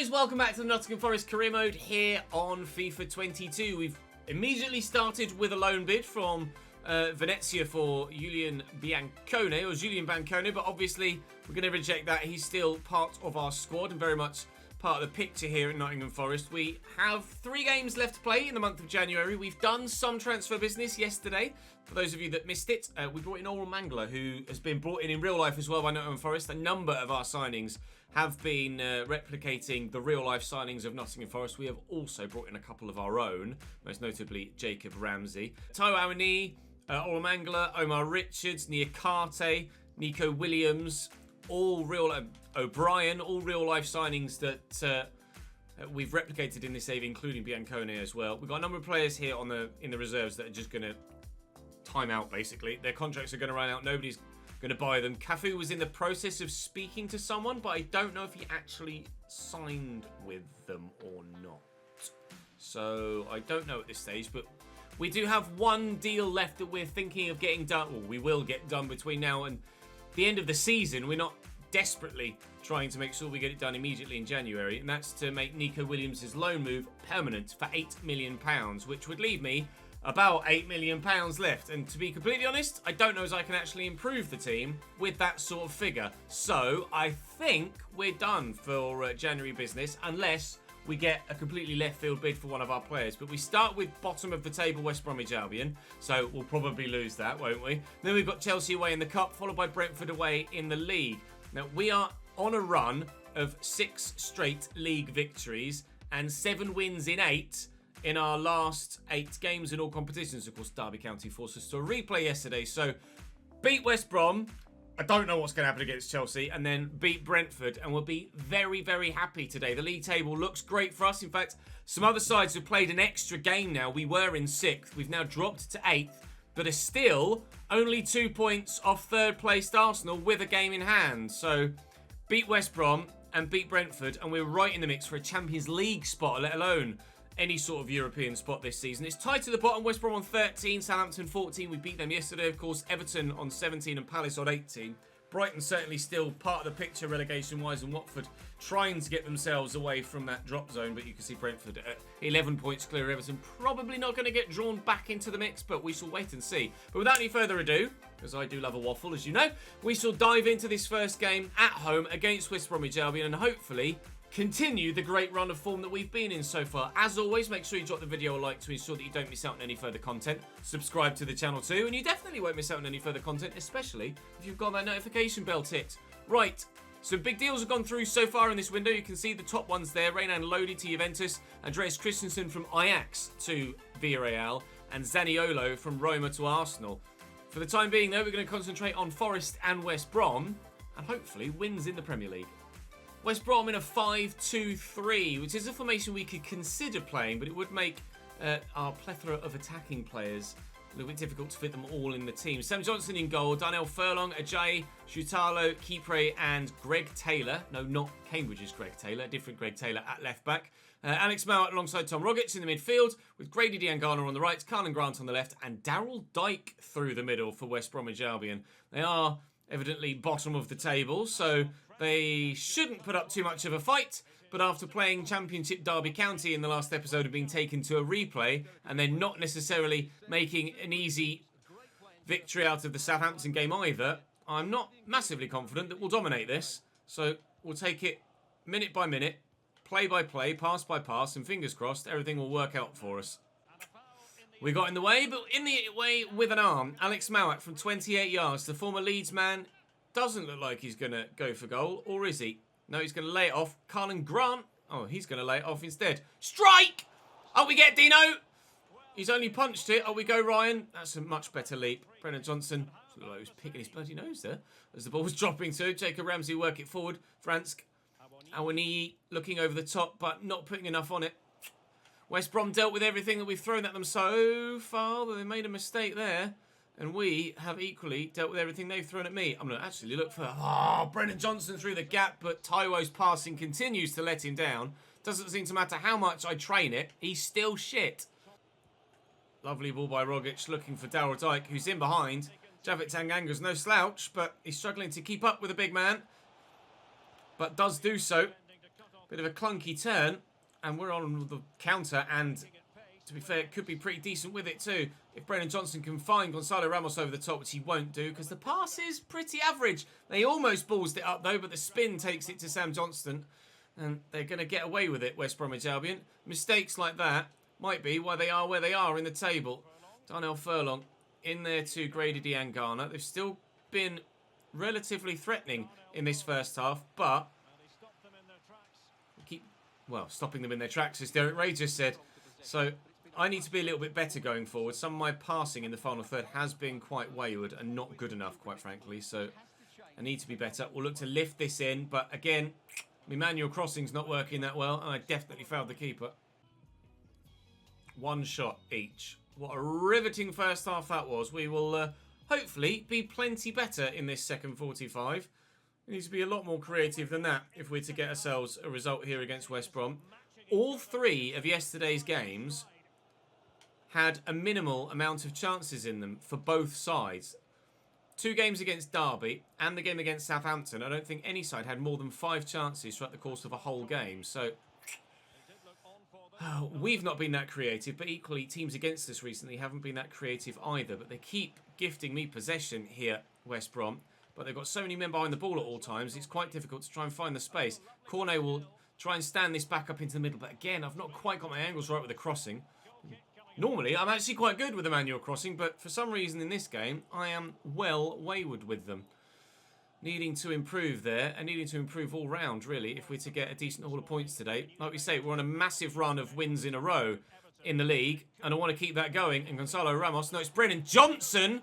guys, welcome back to the Nottingham Forest career mode here on FIFA 22. We've immediately started with a loan bid from Venezia for Julian Bancone, but obviously we're going to reject that. He's still part of our squad and very much part of the picture here at Nottingham Forest. We have 3 games left to play in the month of January. We've done some transfer business yesterday. For those of you that missed it, we brought in Mangler, who has been brought in real life as well by Nottingham Forest. A number of our signings have been replicating the real life signings of Nottingham Forest. We have also brought in a couple of our own, most notably Jacob Ramsey, Taiwo Awoniyi, Mangler, Omar Richards, Niakate, Nico Williams, all real O'Brien, all real life signings that we've replicated in this save, including Biancone as well. We've got a number of players here in the reserves that are just going to time out, basically. Their contracts are going to run out. Nobody's going to buy them. Cafu was in the process of speaking to someone, but I don't know if he actually signed with them or not. So I don't know at this stage, but we do have one deal left that we're thinking of getting done, or we will get done between now and the end of the season. We're not desperately trying to make sure we get it done immediately in January, and that's to make Nico Williams' loan move permanent for £8 million, which would leave me about £8 million left. And to be completely honest, I don't know as I can actually improve the team with that sort of figure. So I think we're done for January business, unless we get a completely left field bid for one of our players. But we start with bottom of the table West Bromwich Albion, so we'll probably lose that, won't we? Then we've got Chelsea away in the Cup, followed by Brentford away in the league. Now, we are on a run of 6 straight league victories and 7 wins in 8 in our last 8 games in all competitions. Of course, Derby County forced us to a replay yesterday. So, beat West Brom. I don't know what's going to happen against Chelsea. And then beat Brentford. And we'll be very, very happy today. The league table looks great for us. In fact, some other sides have played an extra game now. We were in 6th. We've now dropped to 8th. But are still only 2 points off 3rd placed Arsenal with a game in hand. So, beat West Brom and beat Brentford. And we're right in the mix for a Champions League spot, let alone any sort of European spot this season. It's tied to the bottom. West Brom on 13, Southampton 14. We beat them yesterday, of course. Everton on 17 and Palace on 18. Brighton certainly still part of the picture relegation-wise, and Watford trying to get themselves away from that drop zone. But you can see Brentford at 11 points clear of Everton. Probably not going to get drawn back into the mix, but we shall wait and see. But without any further ado, because I do love a waffle, as you know, we shall dive into this first game at home against West Bromwich Albion and hopefully continue the great run of form that we've been in so far. As always, make sure you drop the video a like to ensure that you don't miss out on any further content. Subscribe to the channel too, and you definitely won't miss out on any further content, especially if you've got that notification bell ticked. Right, some big deals have gone through so far in this window. You can see the top ones there. Renan Lodi to Juventus, Andreas Christensen from Ajax to Villarreal, and Zaniolo from Roma to Arsenal. For the time being, though, we're going to concentrate on Forest and West Brom, and hopefully wins in the Premier League. West Brom in a 5-2-3, which is a formation we could consider playing, but it would make our plethora of attacking players a little bit difficult to fit them all in the team. Sam Johnson in goal, Darnell Furlong, Ajayi, Shutalo, Kipre, and Greg Taylor. No, not Cambridge's Greg Taylor, different Greg Taylor at left back. Alex Mowat alongside Tom Rogic in the midfield, with Grady Diangana on the right, Carlin Grant on the left, and Daryl Dyke through the middle for West Bromwich Albion. They are evidently bottom of the table, so they shouldn't put up too much of a fight, but after playing Championship Derby County in the last episode and being taken to a replay, and then not necessarily making an easy victory out of the Southampton game either, I'm not massively confident that we'll dominate this. So we'll take it minute by minute, play by play, pass by pass, and fingers crossed everything will work out for us. We got in the way, but in the way with an arm. Alex Mowat from 28 yards, the former Leeds man. Doesn't look like he's going to go for goal, or is he? No, he's going to lay it off. Carlin Grant. Oh, he's going to lay it off instead. Strike! Oh, we get Dino. He's only punched it. Oh, we go Ryan. That's a much better leap. Brennan Johnson. Looked like he was picking his bloody nose there as the ball was dropping to. Jacob Ramsey work it forward. Fransk. Awoniyi looking over the top, but not putting enough on it. West Brom dealt with everything that we've thrown at them so far, but they made a mistake there. And we have equally dealt with everything they've thrown at me. I'm going to actually look for... Oh, Brennan Johnson through the gap, but Taiwo's passing continues to let him down. Doesn't seem to matter how much I train it. He's still shit. Lovely ball by Rogic, looking for Daryl Dyke, who's in behind. Javit Tanganga's no slouch, but he's struggling to keep up with the big man. But does do so. Bit of a clunky turn, and we're on the counter, and to be fair, it could be pretty decent with it too. If Brennan Johnson can find Gonzalo Ramos over the top, which he won't do, because the pass is pretty average. They almost ballsed it up though, but the spin takes it to Sam Johnston, and they're going to get away with it, West Bromwich Albion. Mistakes like that might be why they are where they are in the table. Darnell Furlong in there to Grady Diangana. They've still been relatively threatening in this first half, but keep, well, stopping them in their tracks, as Derek Ray just said. So I need to be a little bit better going forward. Some of my passing in the final third has been quite wayward and not good enough, quite frankly. So I need to be better. We'll look to lift this in, but again, my manual crossing's not working that well, and I definitely failed the keeper. One shot each. What a riveting first half that was. We will hopefully be plenty better in this second 45. We need to be a lot more creative than that if we're to get ourselves a result here against West Brom. All three of yesterday's games had a minimal amount of chances in them for both sides. 2 games against Derby and the game against Southampton, I don't think any side had more than 5 chances throughout the course of a whole game. So we've not been that creative, but equally teams against us recently haven't been that creative either. But they keep gifting me possession here, West Brom. But they've got so many men behind the ball at all times, it's quite difficult to try and find the space. Cornet will try and stand this back up into the middle, but again, I've not quite got my angles right with the crossing. Normally, I'm actually quite good with the manual crossing, but for some reason in this game, I am well wayward with them. Needing to improve there, and needing to improve all round, really, if we're to get a decent haul of points today. Like we say, we're on a massive run of wins in a row in the league, and I want to keep that going. And Gonzalo Ramos, no, it's Brennan Johnson.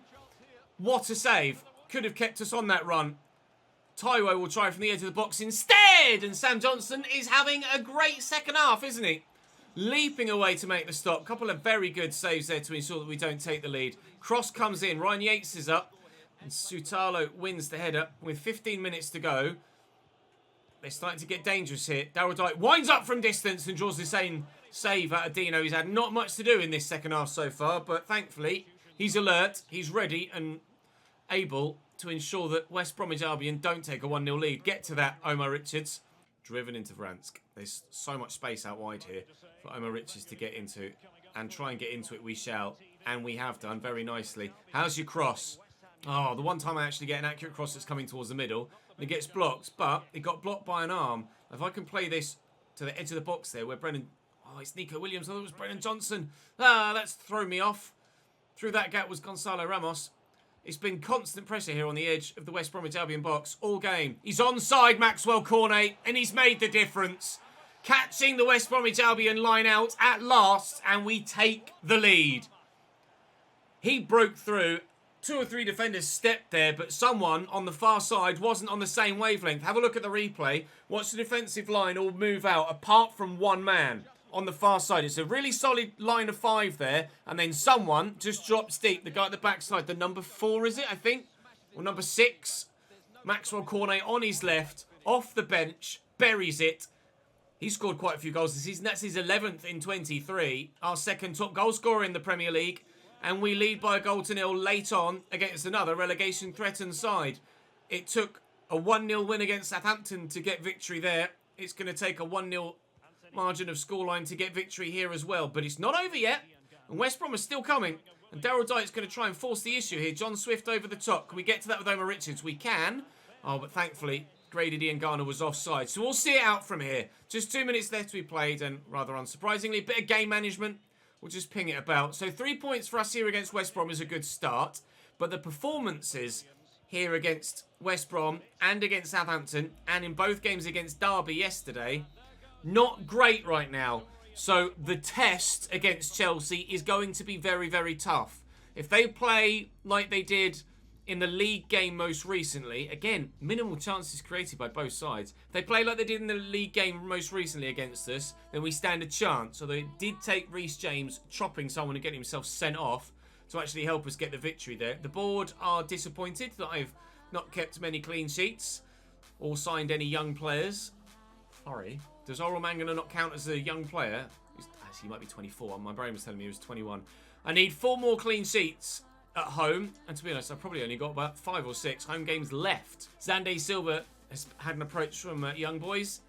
What a save. Could have kept us on that run. Taiwo will try from the edge of the box instead, and Sam Johnson is having a great second half, isn't he? Leaping away to make the stop. Couple of very good saves there to ensure that we don't take the lead. Cross comes in. Ryan Yates is up. And Sutalo wins the header with 15 minutes to go. They're starting to get dangerous here. Darryl Dyke winds up from distance and draws the same save out of Dino. He's had not much to do in this second half so far, but thankfully he's alert, he's ready and able to ensure that West Bromwich Albion don't take a 1-0 lead. Get to that, Omar Richards. Driven into Vransk. There's so much space out wide here for Omar Richards to get into, and try and get into it we shall, and we have done very nicely. How's your cross? Oh, the one time I actually get an accurate cross that's coming towards the middle, and it gets blocked, but it got blocked by an arm. If I can play this to the edge of the box there, where Brennan... Oh, it's Nico Williams. I thought it was Brennan Johnson. Ah, that's thrown me off. Through that gap was Gonzalo Ramos. It's been constant pressure here on the edge of the West Bromwich Albion box all game. He's onside, Maxwell Cornet, and he's made the difference. Catching the West Bromwich Albion line out at last, and we take the lead. He broke through. 2 or 3 defenders stepped there, but someone on the far side wasn't on the same wavelength. Have a look at the replay. Watch the defensive line all move out, apart from one man on the far side. It's a really solid line of 5 there, and then someone just drops deep. The guy at the backside, the number 4, is it, I think? Or number 6. Maxwell Cornet on his left, off the bench, buries it. He scored quite a few goals this season. That's his 11th in 23. Our second top goal scorer in the Premier League. And we lead by a 1-0 late on against another relegation-threatened side. It took a 1-0 win against Southampton to get victory there. It's going to take a 1-0 margin of scoreline to get victory here as well. But it's not over yet. And West Brom is still coming. And Darryl Dyke's going to try and force the issue here. John Swift over the top. Can we get to that with Omar Richards? We can. Oh, but thankfully, Grady Diangana was offside. So we'll see it out from here. Just 2 minutes left to be played. And rather unsurprisingly, a bit of game management. We'll just ping it about. So 3 points for us here against West Brom is a good start. But the performances here against West Brom and against Southampton, and in both games against Derby yesterday, not great right now. So the test against Chelsea is going to be very, very tough. If they play like they did in the league game most recently, again, minimal chances created by both sides. If they play like they did in the league game most recently against us, then we stand a chance. Although it did take Reece James chopping someone and getting himself sent off to actually help us get the victory there. The board are disappointed that I've not kept many clean sheets or signed any young players. Sorry. Does Oral Mangala not count as a young player? Actually, he might be 24. My brain was telling me he was 21. I need 4 more clean sheets at home, and to be honest, I've probably only got about 5 or 6 home games left. Zande Silva has had an approach from young boys.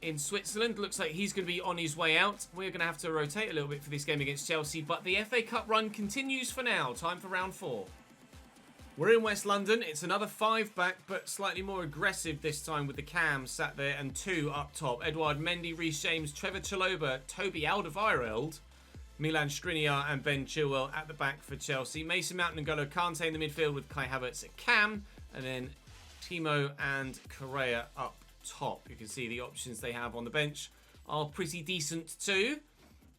in Switzerland. Looks like he's going to be on his way out. We're going to have to rotate a little bit for this game against Chelsea, but the FA Cup run continues for now. Time for round 4. We're in West London. It's another 5-back, but slightly more aggressive this time with the Cam sat there and 2 up top. Edouard Mendy, Reece James, Trevor Chalobah, Toby Alderweireld, Milan Skriniar and Ben Chilwell at the back for Chelsea. Mason Mount and N'Golo Kante in the midfield with Kai Havertz at Cam. And then Timo and Correa up top. You can see the options they have on the bench are pretty decent too.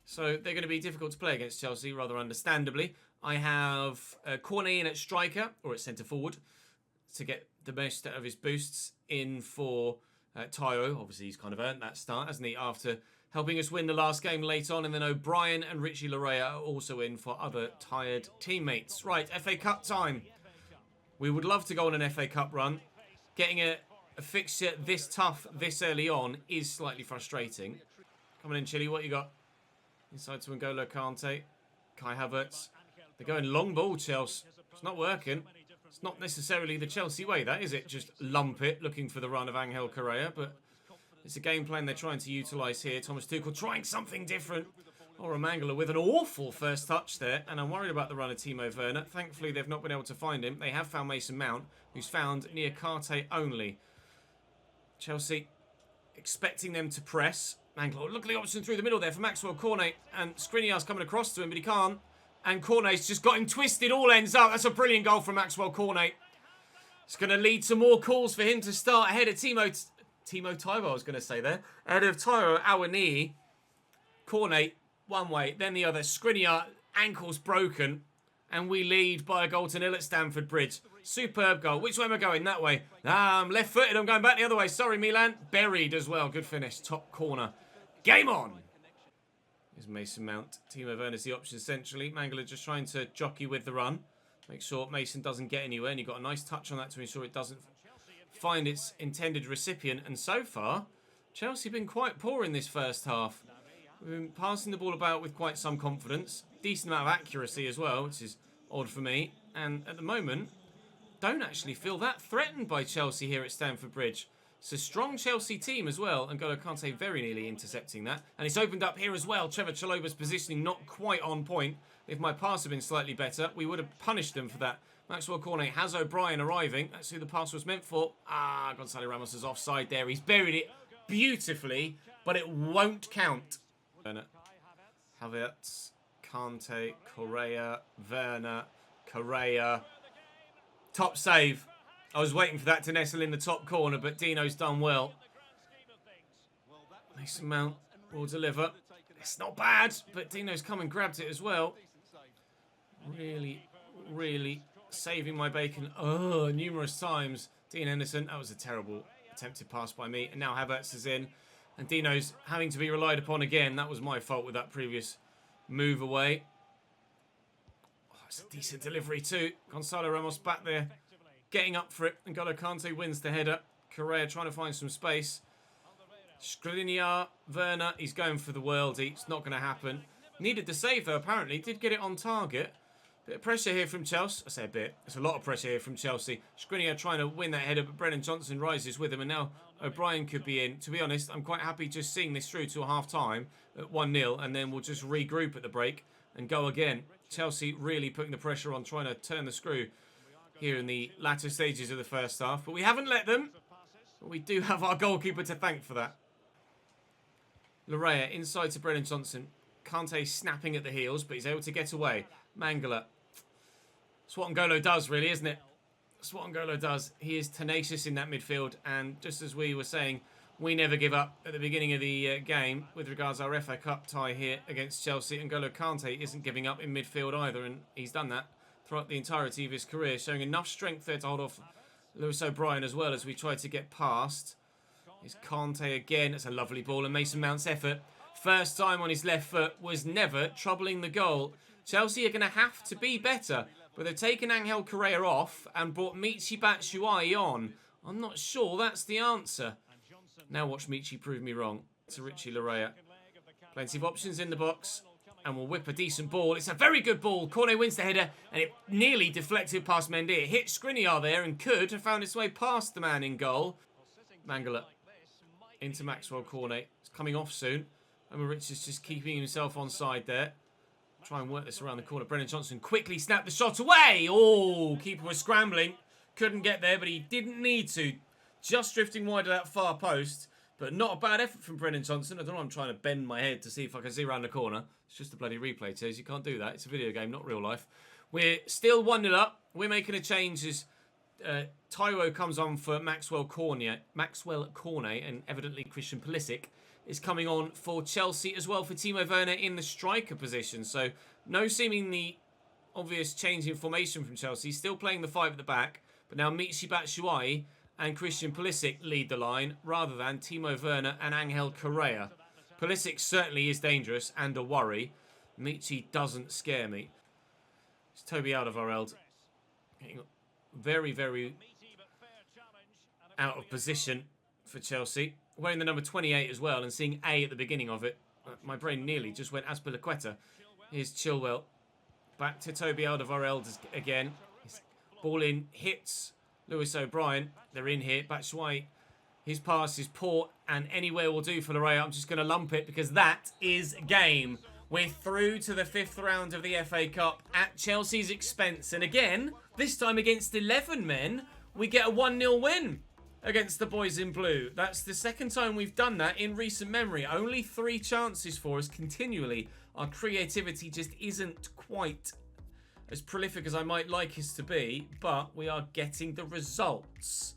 So they're going to be difficult to play against Chelsea, rather understandably. I have Cornet in at striker, or at centre forward, to get the most out of his boosts in for Tyro. Obviously, he's kind of earned that start, hasn't he, after helping us win the last game late on. And then O'Brien and Richie Larea are also in for other tired teammates. Right, FA Cup time. We would love to go on an FA Cup run. Getting a fixture this tough this early on is slightly frustrating. Come on in, Chile, what you got? Inside to N'Golo Kante. Kai Havertz. They're going long ball, Chelsea. It's not working. It's not necessarily the Chelsea way, that is it? Just lump it, looking for the run of Angel Correa. But it's a game plan they're trying to utilise here. Thomas Tuchel trying something different. Or a Mangala with an awful first touch there. And I'm worried about the run of Timo Werner. Thankfully, they've not been able to find him. They have found Mason Mount, who's found near Kante only. Chelsea expecting them to press. Mangala, look at the option through the middle there for Maxwell Cornet. And Skriniar's coming across to him, but he can't. And Cornet's just got him twisted, all ends up. That's a brilliant goal from Maxwell Cornet. It's going to lead to more calls for him to start ahead of Timo Taiwo, I was going to say there. Ahead of Tyro Awaniyi. Cornet, one way, then the other. Skriniar, ankles broken. And we lead by a goal to 0 at Stamford Bridge. Superb goal. Which way am I going? That way. I'm left-footed. I'm going back the other way. Sorry, Milan. Buried as well. Good finish. Top corner. Game on. Here's Mason Mount. Timo Werner's the option essentially. Mangala just trying to jockey with the run. Make sure Mason doesn't get anywhere. And he got a nice touch on that to ensure it doesn't find its intended recipient. And so far, Chelsea have been quite poor in this first half. We've been passing the ball about with quite some confidence. Decent amount of accuracy as well, which is odd for me. And at the moment, don't actually feel that threatened by Chelsea here at Stamford Bridge. It's a strong Chelsea team as well. And N'Golo Kante very nearly intercepting that. And it's opened up here as well. Trevor Chalobah's positioning not quite on point. If my pass had been slightly better, we would have punished them for that. Maxwell Cornet has O'Brien arriving. That's who the pass was meant for. Gonzalo Ramos is offside there. He's buried it beautifully, but it won't count. Havertz, Kante, Correa, Werner, Correa. Top save. I was waiting for that to nestle in the top corner, but Dino's done well. Mason Mount will deliver. It's not bad, but Dino's come and grabbed it as well. Really, really saving my bacon numerous times. Dean Henderson, that was a terrible attempted pass by me. And now Havertz is in. And Dino's having to be relied upon again. That was my fault with that previous move away. Oh, it's a decent delivery too. Gonzalo Ramos back there, getting up for it. And N'Golo Kante wins the header. Correa trying to find some space. Skriniar, Werner, he's going for the worldie. It's not going to happen. Needed the save though, apparently. Did get it on target. Bit of pressure here from Chelsea. I say a bit. It's a lot of pressure here from Chelsea. Skriniar trying to win that header, but Brennan Johnson rises with him. And now O'Brien could be in. To be honest, I'm quite happy just seeing this through to a half-time at 1-0. And then we'll just regroup at the break and go again. Chelsea really putting the pressure on, trying to turn the screw here in the latter stages of the first half. But we haven't let them. But we do have our goalkeeper to thank for that. Larea inside to Brennan Johnson. Kante snapping at the heels, but he's able to get away. Mangala. That's what N'Golo does, really, isn't it? That's what N'Golo does. He is tenacious in that midfield. And just as we were saying, we never give up at the beginning of the game with regards to our FA Cup tie here against Chelsea. N'Golo Kante isn't giving up in midfield either. And he's done that throughout the entirety of his career, showing enough strength there to hold off Lewis O'Brien as well as we try to get past. It's Kante again. It's a lovely ball. And Mason Mount's effort, first time on his left foot, was never troubling the goal. Chelsea are going to have to be better. But they've taken Angel Correa off and brought Michy Batshuayi on. I'm not sure that's the answer. Now watch Michy prove me wrong. To Richie Larea. Plenty of options in the box. And we'll whip a decent ball. It's a very good ball. Cornet wins the header. And it nearly deflected past Mendy. It hit Skriniar there and could have found its way past the man in goal. Mangala. into Maxwell Cornet. It's coming off soon. Emma Richards just keeping himself on side there. Try and work this around the corner. Brennan Johnson quickly snapped the shot away. Oh, keeper was scrambling. Couldn't get there, but he didn't need to. Just drifting wide of that far post. But not a bad effort from Brennan Johnson. I don't know, I'm trying to bend my head to see if I can see around the corner. It's just a bloody replay. It says you can't do that. It's a video game, not real life. We're still 1-0 up. We're making a change as Taiwo comes on for Maxwell Cornet, and evidently Christian Pulisic is coming on for Chelsea as well for Timo Werner in the striker position. So no seemingly obvious change in formation from Chelsea. Still playing the 5 at the back, but now Michy Batshuayi and Christian Pulisic lead the line rather than Timo Werner and Angel Correa. Pulisic certainly is dangerous and a worry. Michy doesn't scare me. It's Toby Alderweireld getting very, very out of position for Chelsea. Wearing the number 28 as well and seeing A at the beginning of it. My brain nearly just went Azpilicueta. Here's Chilwell. Back to Toby Alderweireld again. His ball in, hits Lewis O'Brien. They're in here. Batshuayi. His pass is poor and anywhere will do for Loraya. I'm just going to lump it because that is game. We're through to the 5th round of the FA Cup at Chelsea's expense. And again, this time against 11 men, we get a 1-0 win against the boys in blue. That's the second time we've done that in recent memory. Only 3 chances for us continually. Our creativity just isn't quite as prolific as I might like us to be, but we are getting the results.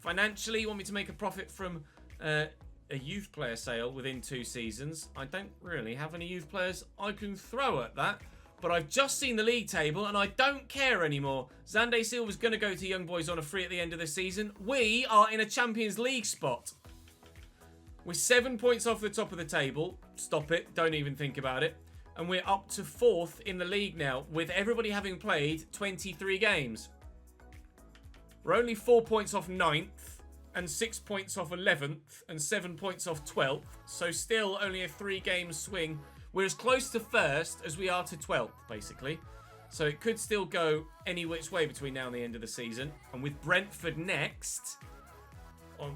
Financially, you want me to make a profit from a youth player sale within 2 seasons. I don't really have any youth players I can throw at that, but I've just seen the league table and I don't care anymore. Xande Silva's going to go to Young Boys on a free at the end of the season. We are in a Champions League spot. We're 7 points off the top of the table. Stop it. Don't even think about it. And we're up to 4th in the league now, with everybody having played 23 games. We're only 4 points off 9th, and 6 points off 11th, and 7 points off 12th. So still only a 3-game swing. We're as close to 1st as we are to 12th, basically. So it could still go any which way between now and the end of the season. And with Brentford next,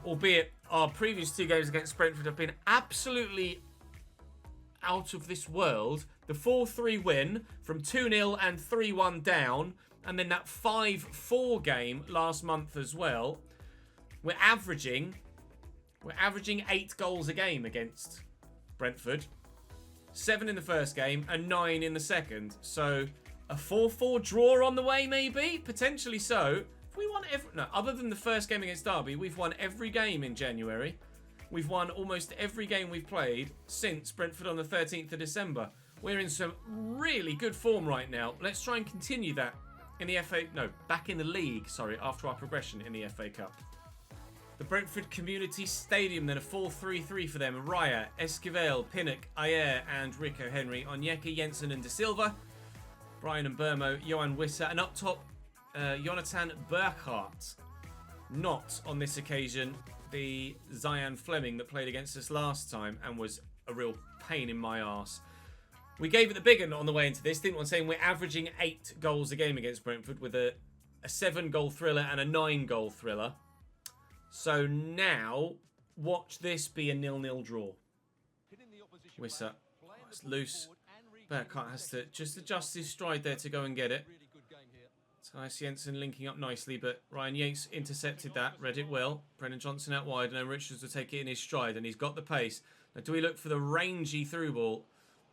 albeit our previous 2 games against Brentford have been absolutely out of this world. The 4-3 win from 2-0 and 3-1 down, and then that 5-4 game last month as well. We're averaging 8 goals a game against Brentford. 7 in the first game and 9 in the second. So a 4-4 draw on the way, maybe? Potentially so. If we won other than the first game against Derby, we've won every game in January. We've won almost every game we've played since Brentford on the 13th of December. We're in some really good form right now. Let's try and continue that in the back in the league, after our progression in the FA Cup. The Brentford Community Stadium, then a 4-3-3 for them. Raya, Esquivel, Pinnock, Ayer and Rico Henry. Onyeka, Jensen and De Silva. Brian and Burmo, Johan Wissa. And up top, Jonathan Burkhardt. Not on this occasion the Zian Fleming that played against us last time and was a real pain in my arse. We gave it the big one on the way into this, didn't we? Saying we're averaging 8 goals a game against Brentford with a 7-goal thriller and a 9-goal thriller. So now, watch this be a 0-0 draw. Wissa, it's loose. Burkhardt has to just adjust his stride there to go and get it. Tyus Jensen linking up nicely, but Ryan Yates intercepted that, read it well. Brennan Johnson out wide, and then Richards will take it in his stride, and he's got the pace. Now, do we look for the rangy through ball?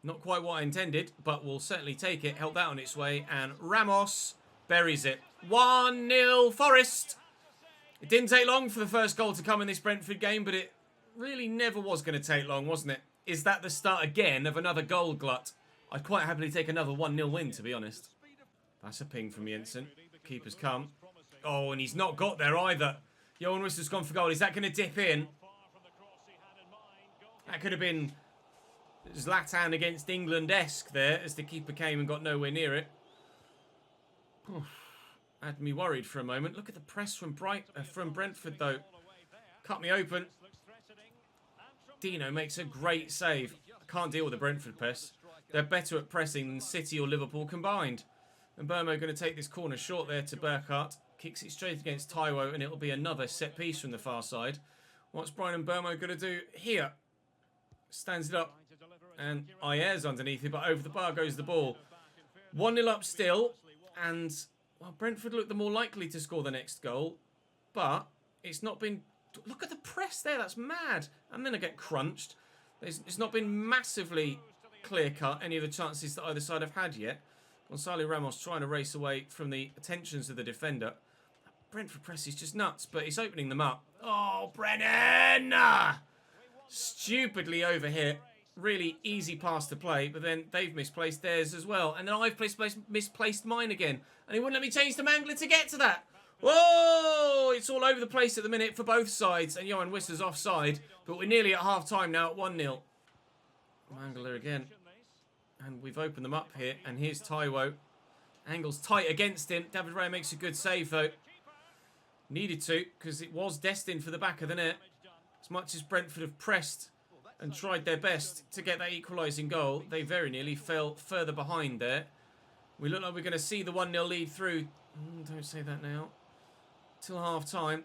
Not quite what I intended, but we'll certainly take it. Help that on its way, and Ramos buries it. 1-0 Forest. It didn't take long for the first goal to come in this Brentford game, but it really never was going to take long, wasn't it? Is that the start again of another goal glut? I'd quite happily take another 1-0 win, to be honest. That's a ping from Jensen. Keeper's come. Oh, and he's not got there either. Johan Wissa's gone for goal. Is that going to dip in? That could have been Zlatan against England-esque there as the keeper came and got nowhere near it. Had me worried for a moment. Look at the press from Brentford, though. Cut me open. Dino makes a great save. I can't deal with the Brentford press. They're better at pressing than City or Liverpool combined. And Burmo going to take this corner short there to Burkhardt. Kicks it straight against Taiwo, and it'll be another set piece from the far side. What's Brian Mbeumo going to do here? Stands it up. And Ayers underneath it, but over the bar goes the ball. 1-0 up still. And, well, Brentford look the more likely to score the next goal. But it's not been... Look at the press there. That's mad. And then I get crunched. It's not been massively clear-cut, any of the chances that either side have had yet. Gonzalo Ramos trying to race away from the attentions of the defender. Brentford press is just nuts, but it's opening them up. Oh, Brennan! Stupidly over here. Really easy pass to play, but then they've misplaced theirs as well. And then I've misplaced mine again. And he wouldn't let me change to Mangler to get to that. Whoa! It's all over the place at the minute for both sides. And Johan Wisser's offside. But we're nearly at half-time now at 1-0. Mangler again. And we've opened them up here. And here's Taiwo. Angle's tight against him. David Raya makes a good save, though. Needed to, because it was destined for the back of the net. As much as Brentford have pressed and tried their best to get that equalising goal, they very nearly fell further behind there. We look like we're going to see the 1-0 lead through. Don't say that now. Till half-time.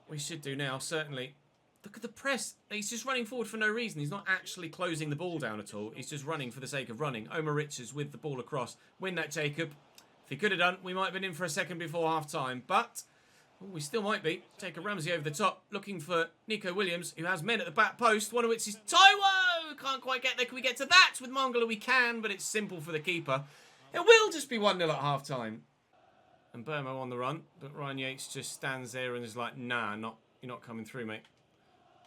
We should do now, certainly. Look at the press. He's just running forward for no reason. He's not actually closing the ball down at all. He's just running for the sake of running. Omar Richards with the ball across. Win that, Jacob. If he could have done, we might have been in for a second before half-time. But... we still might be. Jacob Ramsey over the top, looking for Nico Williams, who has men at the back post, one of which is Taiwo! Can't quite get there. Can we get to that? With Mangala we can, but it's simple for the keeper. It will just be 1-0 at half-time. And Burmo on the run, but Ryan Yates just stands there and is like, nah, you're not coming through, mate.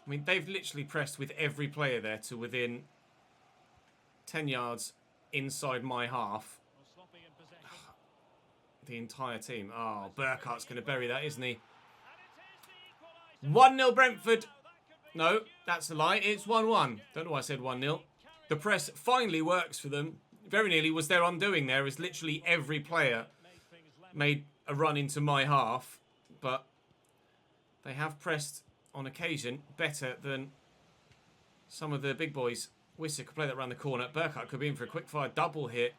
I mean, they've literally pressed with every player there to within 10 yards inside my half. The entire team. Oh, Burkhart's going to bury that, isn't he? 1-0 Brentford. No, that's a lie. It's 1-1. Don't know why I said 1-0. The press finally works for them. Very nearly was their undoing there, as literally every player made a run into my half. But they have pressed, on occasion, better than some of the big boys. Wisser could play that around the corner. Burkhardt could be in for a quick-fire double here.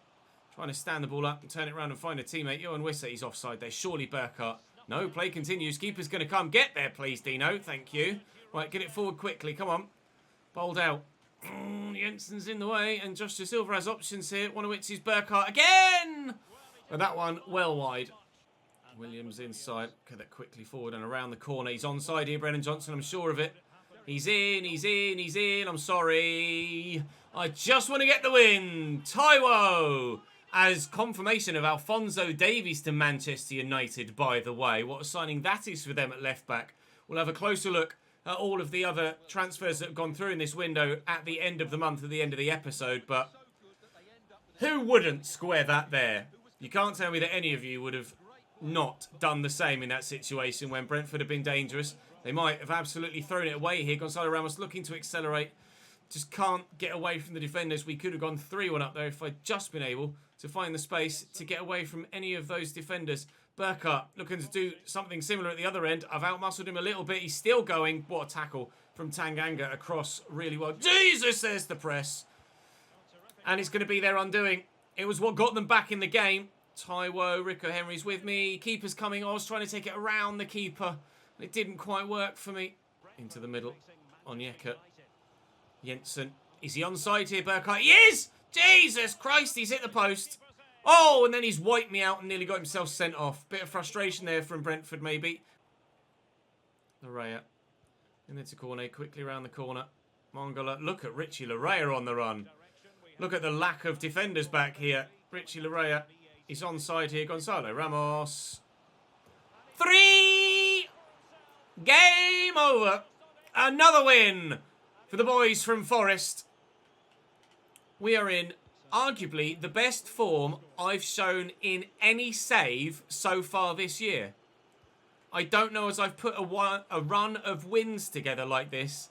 Trying to stand the ball up and turn it around and find a teammate. Johan Wisser, he's offside there. Surely Burkhardt. No, play continues. Keeper's going to come. Get there, please, Dino. Thank you. Right, get it forward quickly. Come on. Bowled out. Jensen's in the way. And Joshua Silva has options here. One of which is Burkhardt again. But that one, well wide. Williams inside. Get that quickly forward and around the corner. He's onside here, Brennan Johnson. I'm sure of it. He's in, he's in, he's in. I'm sorry. I just want to get the win. Taiwo. As confirmation of Alfonso Davies to Manchester United, by the way. What a signing that is for them at left-back. We'll have a closer look at all of the other transfers that have gone through in this window at the end of the month, at the end of the episode. But who wouldn't square that there? You can't tell me that any of you would have not done the same in that situation when Brentford have been dangerous. They might have absolutely thrown it away here. Gonzalo Ramos looking to accelerate. Just can't get away from the defenders. We could have gone 3-1 up there if I'd just been able to find the space to get away from any of those defenders. Burkhardt looking to do something similar at the other end. I've outmuscled him a little bit. He's still going. What a tackle from Tanganga across really well. Jesus, there's the press. And it's going to be their undoing. It was what got them back in the game. Taiwo, Rico Henry's with me. Keeper's coming. I was trying to take it around the keeper. It didn't quite work for me. Into the middle. Onyeka. Jensen. Is he onside here, Burkhardt? He is! Jesus Christ, he's hit the post. Oh, and then he's wiped me out and nearly got himself sent off. Bit of frustration there from Brentford, maybe. Larrea. And it's a corner, quickly around the corner. Mangala. Look at Richie Larrea on the run. Look at the lack of defenders back here. Richie Larrea. He's onside here. Gonzalo Ramos. 3! Game over. Another win for the boys from Forest. We are in arguably the best form I've shown in any save so far this year. I don't know as I've put a run of wins together like this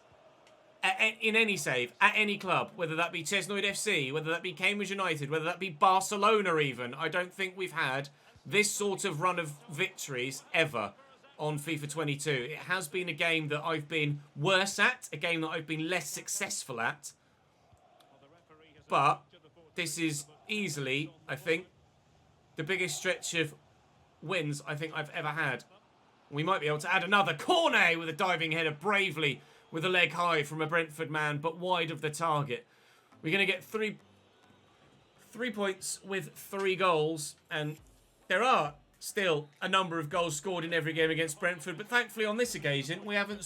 in any save, at any club, whether that be Chesnoid FC, whether that be Cambridge United, whether that be Barcelona even. I don't think we've had this sort of run of victories ever on FIFA 22. It has been a game that I've been worse at, a game that I've been less successful at. But this is easily, I think, the biggest stretch of wins I think I've ever had. We might be able to add another. Cornet with a diving header bravely with a leg high from a Brentford man, but wide of the target. We're going to get three points with 3 goals, and there are still a number of goals scored in every game against Brentford, but thankfully on this occasion we haven't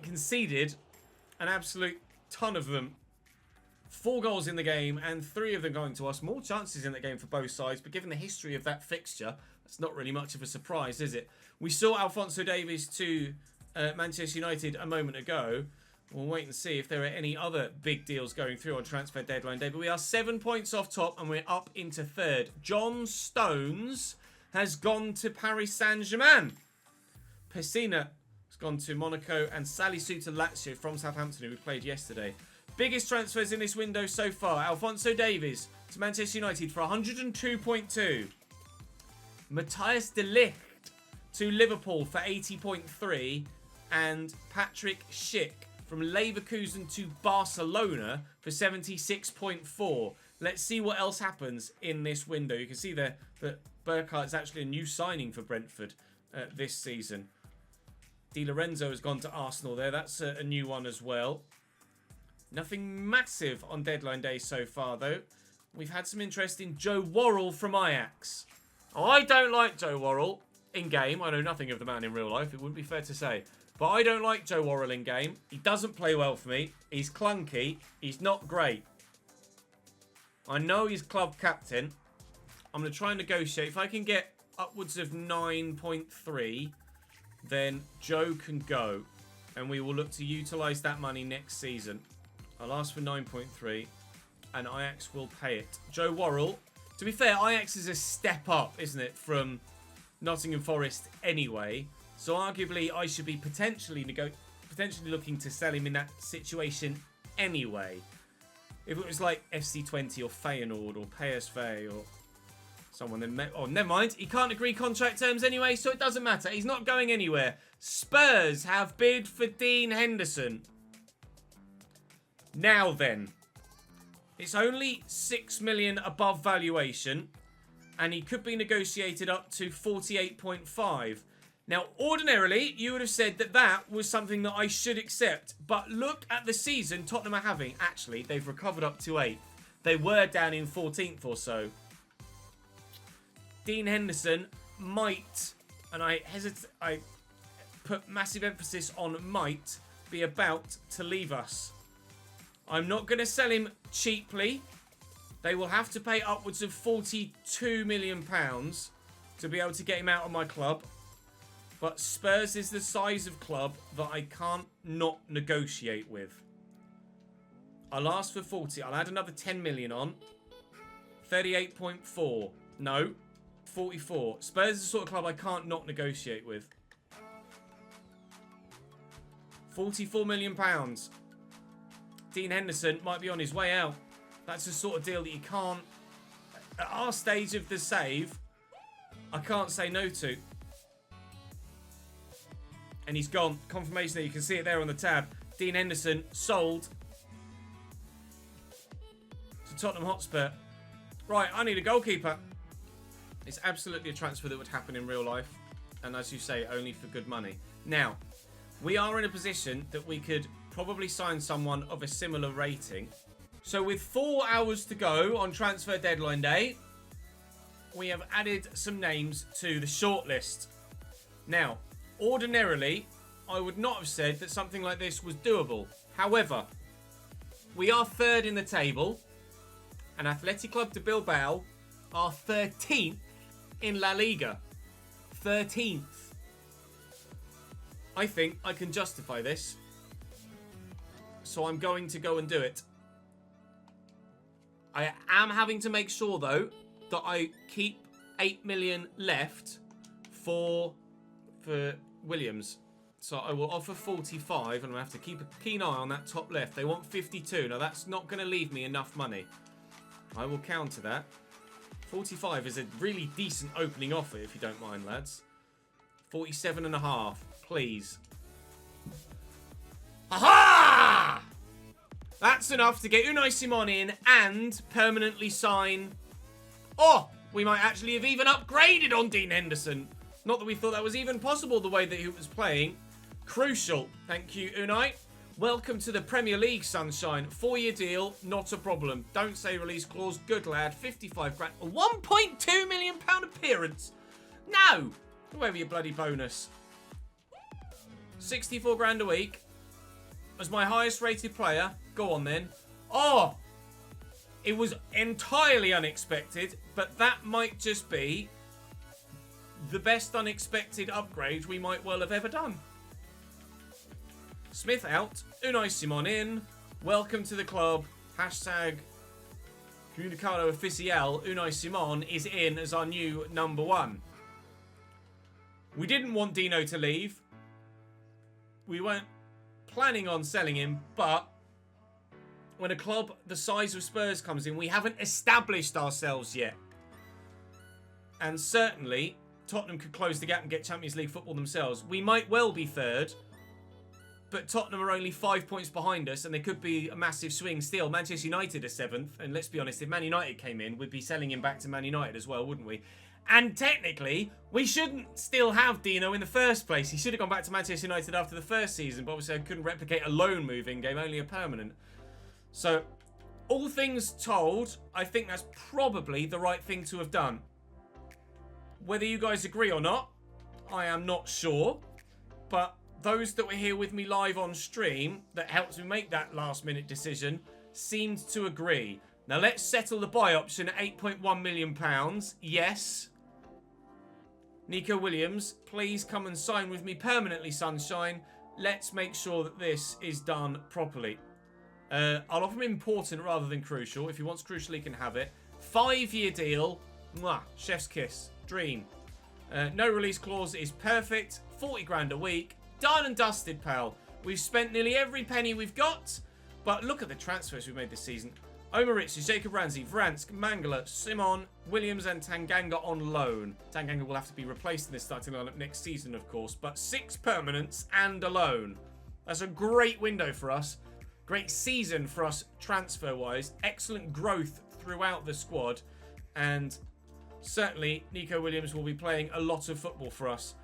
conceded an absolute ton of them. 4 goals in the game and 3 of them going to us. More chances in the game for both sides, but given the history of that fixture, that's not really much of a surprise, is it? We saw Alfonso Davies to Manchester United a moment ago. We'll wait and see if there are any other big deals going through on transfer deadline day. But we are 7 points off top and we're up into 3rd. John Stones has gone to Paris Saint-Germain. Pessina has gone to Monaco, and Salisu to Lazio from Southampton, who we played yesterday. Biggest transfers in this window so far. Alfonso Davies to Manchester United for 102.2. Matthias de Ligt to Liverpool for 80.3. And Patrick Schick from Leverkusen to Barcelona for 76.4. Let's see what else happens in this window. You can see there that Burkhardt's actually a new signing for Brentford this season. Di Lorenzo has gone to Arsenal there. That's a new one as well. Nothing massive on deadline day so far, though. We've had some interest in Joe Worrell from Ajax. I don't like Joe Worrell in game. I know nothing of the man in real life. It wouldn't be fair to say. But I don't like Joe Worrell in game. He doesn't play well for me. He's clunky. He's not great. I know he's club captain. I'm going to try and negotiate. If I can get upwards of 9.3, then Joe can go. And we will look to utilise that money next season. I'll ask for 9.3 and Ajax will pay it. Joe Worrell. To be fair, Ajax is a step up, isn't it, from Nottingham Forest anyway. So arguably, I should be potentially looking to sell him in that situation anyway. If it was like FC20 or Feyenoord or PSV or someone, then... Oh, never mind. He can't agree contract terms anyway, so it doesn't matter. He's not going anywhere. Spurs have bid for Dean Henderson. Now then. It's only 6 million above valuation, and he could be negotiated up to 48.5. Now, ordinarily, you would have said that that was something that I should accept. But look at the season Tottenham are having. Actually, they've recovered up to 8th. They were down in 14th or so. Dean Henderson might, and I put massive emphasis on might, be about to leave us. I'm not going to sell him cheaply. They will have to pay upwards of £42 million to be able to get him out of my club. But Spurs is the size of club that I can't not negotiate with. I'll ask for 40. I'll add another 10 million on. 38.4. No. 44. Spurs is the sort of club I can't not negotiate with. £44 million. Dean Henderson might be on his way out. That's the sort of deal that you can't... At our stage of the save, I can't say no to. And he's gone. Confirmation there. You can see it there on the tab. Dean Henderson sold to Tottenham Hotspur. Right, I need a goalkeeper. It's absolutely a transfer that would happen in real life. And as you say, only for good money. Now, we are in a position that we could probably sign someone of a similar rating. So with 4 hours to go on transfer deadline day, we have added some names to the shortlist. Now, ordinarily, I would not have said that something like this was doable. However, we are 3rd in the table, and Athletic Club de Bilbao are 13th in La Liga. 13th. I think I can justify this, so I'm going to go and do it. I am having to make sure, though, that I keep 8 million left for Williams. So I will offer 45, and I have to keep a keen eye on that top left. They want 52. Now, that's not going to leave me enough money. I will counter that. 45 is a really decent opening offer, if you don't mind, lads. 47.5, please. Aha! That's enough to get Unai Simon in and permanently sign... Oh, we might actually have even upgraded on Dean Henderson. Not that we thought that was even possible the way that he was playing. Crucial. Thank you, Unai. Welcome to the Premier League, sunshine. 4-year deal, not a problem. Don't say release clause. Good lad. 55 grand. A £1.2 million appearance. No. Go over your bloody bonus. 64 grand a week. As my highest rated player. Go on then. Oh. It was entirely unexpected, but that might just be the best unexpected upgrade we might well have ever done. Smith out. Unai Simon in. Welcome to the club. Hashtag Comunicado Oficial. Unai Simon is in as our new number 1. We didn't want Dino to leave. We weren't planning on selling him, but when a club the size of Spurs comes in, we haven't established ourselves yet. And certainly, Tottenham could close the gap and get Champions League football themselves. We might well be third, but Tottenham are only 5 points behind us, and there could be a massive swing still. Manchester United are 7th, and let's be honest, if Man United came in, we'd be selling him back to Man United as well, wouldn't we? And technically, we shouldn't still have Dino in the first place. He should have gone back to Manchester United after the first season, but obviously I couldn't replicate a loan move in game, only a permanent. So, all things told, I think that's probably the right thing to have done. Whether you guys agree or not, I am not sure. But those that were here with me live on stream, that helped me make that last minute decision, seemed to agree. Now let's settle the buy option at £8.1 million. Yes. Nico Williams, please come and sign with me permanently, sunshine. Let's make sure that this is done properly. I'll offer him important rather than crucial. If he wants crucial, he can have it. 5-year deal. Mwah, chef's kiss. Dream. No release clause is perfect. 40 grand a week. Done and dusted, pal. We've spent nearly every penny we've got. But look at the transfers we've made this season. Omar Richards, Jacob Ramsey, Vransk, Mangala, Simon, Williams and Tanganga on loan. Tanganga will have to be replaced in this starting lineup next season, of course. But 6 permanents and a loan. That's a great window for us. Great season for us transfer-wise. Excellent growth throughout the squad. And certainly, Nico Williams will be playing a lot of football for us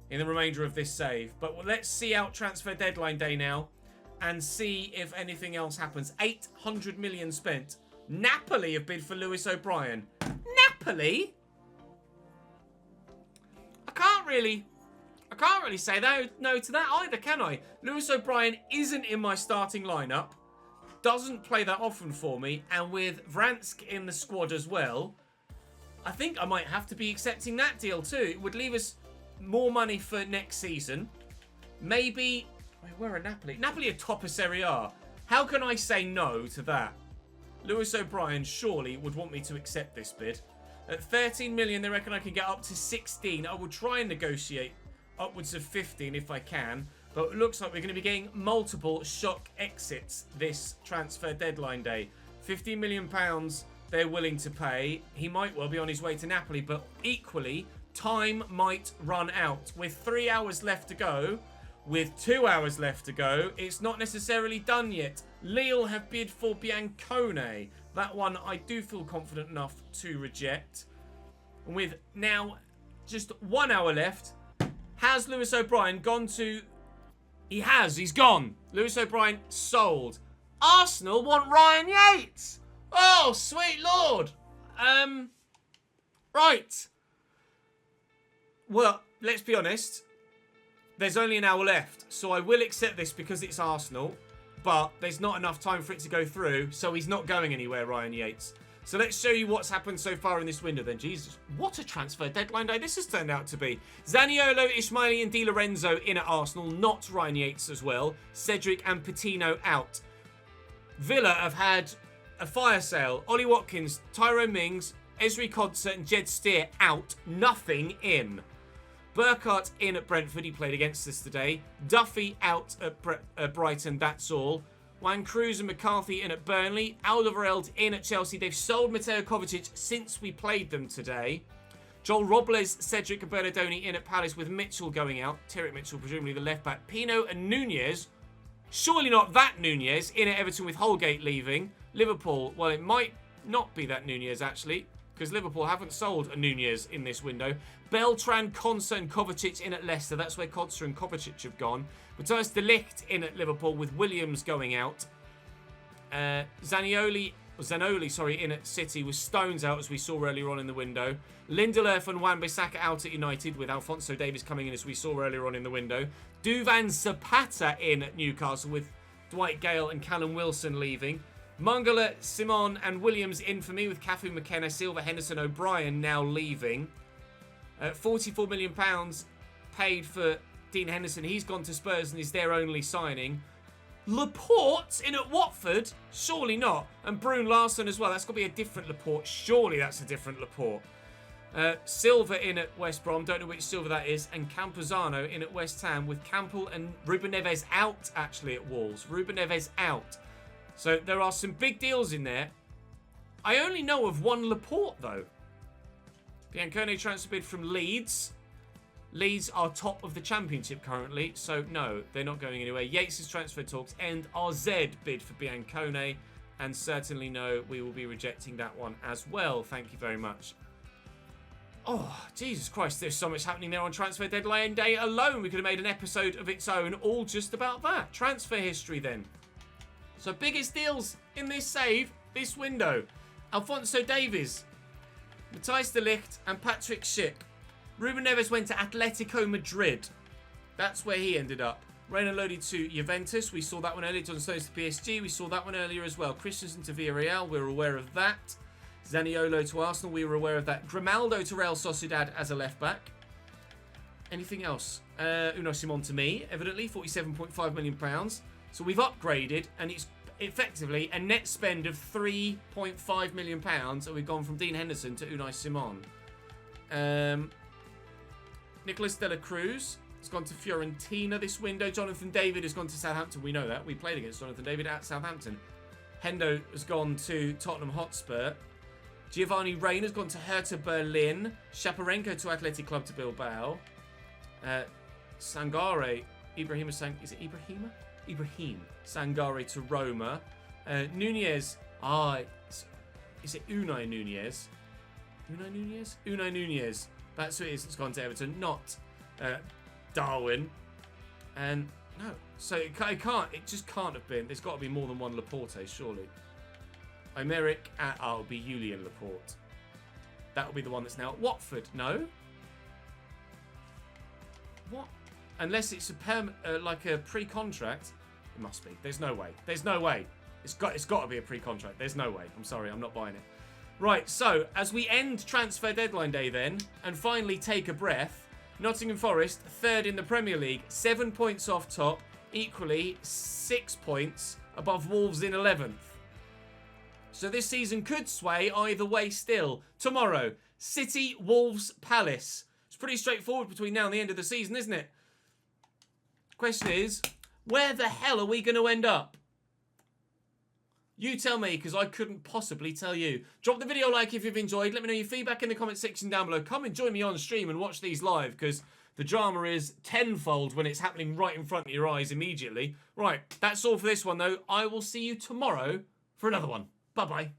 in the remainder of this save. But let's see out transfer deadline day now and see if anything else happens. 800 million spent. Napoli have bid for Lewis O'Brien. Napoli? I can't really say no to that either, can I? Lewis O'Brien isn't in my starting lineup. Doesn't play that often for me. And with Vransk in the squad as well, I think I might have to be accepting that deal too. It would leave us more money for next season. Maybe... Wait, where are Napoli? Napoli are top of Serie A. How can I say no to that? Lewis O'Brien surely would want me to accept this bid. At 13 million, they reckon I can get up to 16. I will try and negotiate upwards of 15 if I can. But it looks like we're going to be getting multiple shock exits this transfer deadline day. £15 million they're willing to pay. He might well be on his way to Napoli, but equally, time might run out. With 3 hours left to go, with 2 hours left to go, it's not necessarily done yet. Lille have bid for Biancone. That one I do feel confident enough to reject. And with now just 1 hour left, has Lewis O'Brien gone to... He has. He's gone. Lewis O'Brien sold. Arsenal want Ryan Yates. Oh, sweet lord. Right. Well, let's be honest. There's only an hour left, so I will accept this because it's Arsenal. But there's not enough time for it to go through, so he's not going anywhere, Ryan Yates. So let's show you what's happened so far in this window then. Jesus, what a transfer deadline day this has turned out to be. Zaniolo, Ismaili and Di Lorenzo in at Arsenal, not Ryan Yates as well. Cedric and Patino out. Villa have had a fire sale. Ollie Watkins, Tyrone Mings, Esri Concert and Jed Steer out. Nothing in. Burkhardt in at Brentford. He played against us today. Duffy out at Brighton. That's all. Juan Cruz and McCarthy in at Burnley. Alderweireld in at Chelsea. They've sold Mateo Kovacic since we played them today. Joel Robles, Cedric and Bernardoni in at Palace with Mitchell going out. Tyrick Mitchell, presumably the left back. Pino and Nunez. Surely not that Nunez in at Everton with Holgate leaving. Liverpool, well, it might not be that Nunez actually. because Liverpool haven't sold a Nunez in this window. Beltran, Konsa and Kovacic in at Leicester. That's where Konsa and Kovacic have gone. Matthijs de Ligt in at Liverpool with Williams going out. Zanoli, in at City with Stones out, as we saw earlier on in the window. Lindelöf and Wan-Bissaka out at United with Alfonso Davies coming in, as we saw earlier on in the window. Duvan Zapata in at Newcastle with Dwight Gale and Callum Wilson leaving. Mangala, Simon and Williams in for me with Cafu, McKenna, Silva, Henderson, O'Brien now leaving. £44 million paid for Dean Henderson. He's gone to Spurs and is their only signing. Laporte in at Watford? Surely not. And Brune Larson as well. That's got to be a different Laporte. Surely that's a different Laporte. Silva in at West Brom. Don't know which Silva that is. And Campuzano in at West Ham with Campbell and Ruben Neves out, actually, at Wolves. Ruben Neves out. So there are some big deals in there. I only know of one Laporte, though. Biancone transfer bid from Leeds. Leeds are top of the Championship currently, so no, they're not going anywhere. Yates' transfer talks end. RZ bid for Biancone, and certainly no, we will be rejecting that one as well. Thank you very much. Oh, Jesus Christ, there's so much happening there on transfer deadline day alone. We could have made an episode of its own all just about that. Transfer history then. So biggest deals in this save, this window. Alfonso Davies, Matthijs de Ligt and Patrick Schick. Ruben Neves went to Atletico Madrid. That's where he ended up. Reina Lodi to Juventus. We saw that one earlier. John Stones to PSG. We saw that one earlier as well. Christensen to Villarreal. We're aware of that. Zaniolo to Arsenal. We were aware of that. Grimaldo to Real Sociedad as a left back. Anything else? Unai Simon to me, evidently. £47.5 million. So we've upgraded, and it's effectively a net spend of £3.5 million. And we've gone from Dean Henderson to Unai Simon. Nicolas de la Cruz has gone to Fiorentina this window. Jonathan David has gone to Southampton. We know that. We played against Jonathan David at Southampton. Hendo has gone to Tottenham Hotspur. Giovanni Reina has gone to Hertha Berlin. Shaparenko to Athletic Club to Bilbao. Sangare. Ibrahim Sangare to Roma. Nunez. Is it Unai Nunez? Unai Nunez. That's who it is that's gone to Everton, not Darwin. And no, so it just can't have been. There's got to be more than one Laporte, surely. Imeric it'll be Julian Laporte. That'll be the one that's now at Watford. No? What? Unless it's like a pre-contract. It must be. There's no way. There's no way. It's got to be a pre-contract. There's no way. I'm sorry, I'm not buying it. Right, so as we end transfer deadline day then, and finally take a breath, Nottingham Forest, third in the Premier League, 7 points off top, equally 6 points above Wolves in 11th. So this season could sway either way still. Tomorrow, City, Wolves, Palace. It's pretty straightforward between now and the end of the season, isn't it? Question is, where the hell are we going to end up? You tell me, because I couldn't possibly tell you. Drop the video a like if you've enjoyed. Let me know your feedback in the comment section down below. Come and join me on stream and watch these live, because the drama is tenfold when it's happening right in front of your eyes immediately. Right, that's all for this one, though. I will see you tomorrow for another one. Bye-bye.